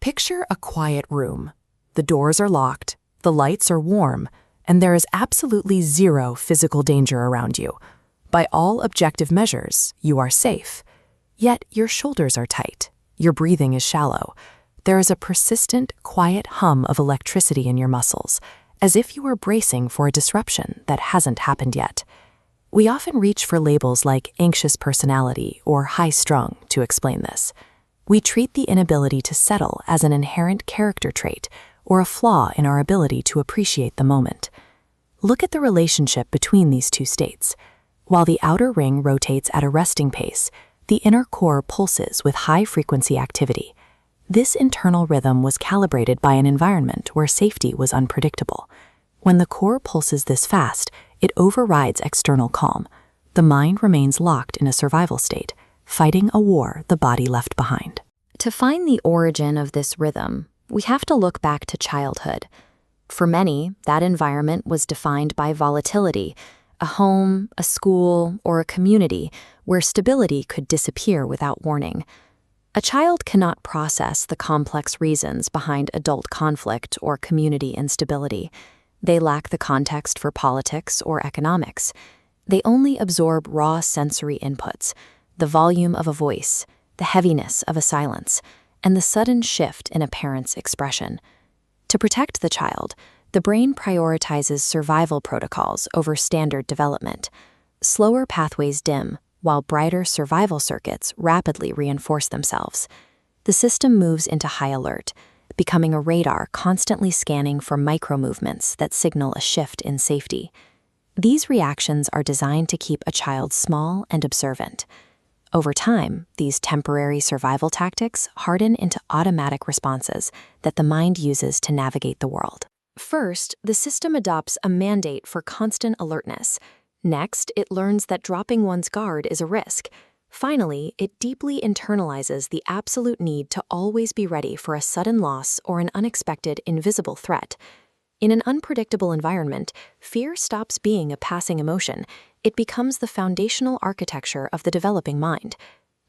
Picture a quiet room. The doors are locked, the lights are warm, and there is absolutely zero physical danger around you. By all objective measures, you are safe. Yet your shoulders are tight, your breathing is shallow. There is a persistent, quiet hum of electricity in your muscles, as if you are bracing for a disruption that hasn't happened yet. We often reach for labels like anxious personality or high-strung to explain this. We treat the inability to settle as an inherent character trait or a flaw in our ability to appreciate the moment. Look at the relationship between these two states. While the outer ring rotates at a resting pace, the inner core pulses with high-frequency activity. This internal rhythm was calibrated by an environment where safety was unpredictable. When the core pulses this fast, it overrides external calm. The mind remains locked in a survival state, fighting a war the body left behind. To find the origin of this rhythm, we have to look back to childhood. For many, that environment was defined by volatility, a home, a school, or a community where stability could disappear without warning. A child cannot process the complex reasons behind adult conflict or community instability. They lack the context for politics or economics. They only absorb raw sensory inputs, the volume of a voice, the heaviness of a silence, and the sudden shift in a parent's expression. To protect the child, the brain prioritizes survival protocols over standard development. Slower pathways dim, while brighter survival circuits rapidly reinforce themselves. The system moves into high alert, becoming a radar constantly scanning for micro-movements that signal a shift in safety. These reactions are designed to keep a child small and observant. Over time, these temporary survival tactics harden into automatic responses that the mind uses to navigate the world. First, the system adopts a mandate for constant alertness. Next, it learns that dropping one's guard is a risk. Finally, it deeply internalizes the absolute need to always be ready for a sudden loss or an unexpected, invisible threat. In an unpredictable environment, fear stops being a passing emotion. It becomes the foundational architecture of the developing mind.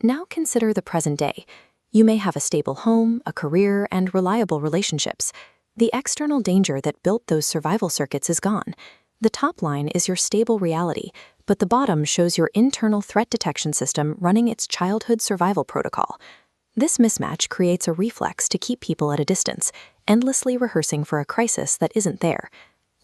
Now consider the present day. You may have a stable home, a career, and reliable relationships. The external danger that built those survival circuits is gone. The top line is your stable reality, but the bottom shows your internal threat detection system running its childhood survival protocol. This mismatch creates a reflex to keep people at a distance, endlessly rehearsing for a crisis that isn't there.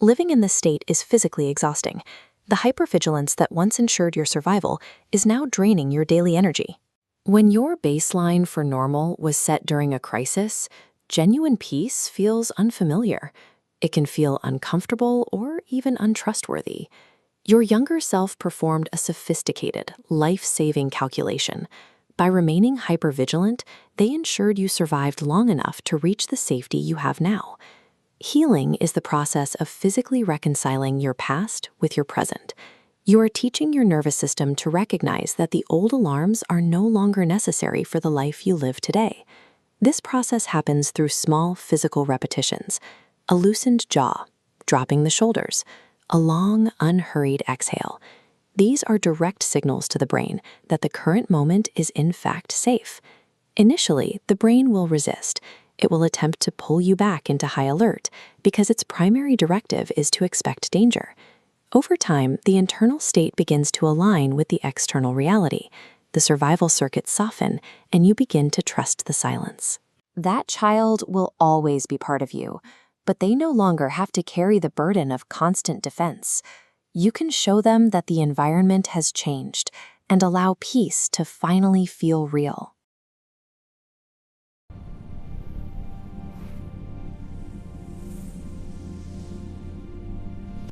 Living in this state is physically exhausting. The hypervigilance that once ensured your survival is now draining your daily energy. When your baseline for normal was set during a crisis, genuine peace feels unfamiliar. It can feel uncomfortable or even untrustworthy. Your younger self performed a sophisticated, life-saving calculation. By remaining hypervigilant, they ensured you survived long enough to reach the safety you have now. Healing is the process of physically reconciling your past with your present. You are teaching your nervous system to recognize that the old alarms are no longer necessary for the life you live today. This process happens through small physical repetitions: a loosened jaw, dropping the shoulders, a long, unhurried exhale. These are direct signals to the brain that the current moment is in fact safe. Initially, the brain will resist. It will attempt to pull you back into high alert because its primary directive is to expect danger. Over time, the internal state begins to align with the external reality. The survival circuits soften, and you begin to trust the silence. That child will always be part of you, but they no longer have to carry the burden of constant defense. You can show them that the environment has changed and allow peace to finally feel real.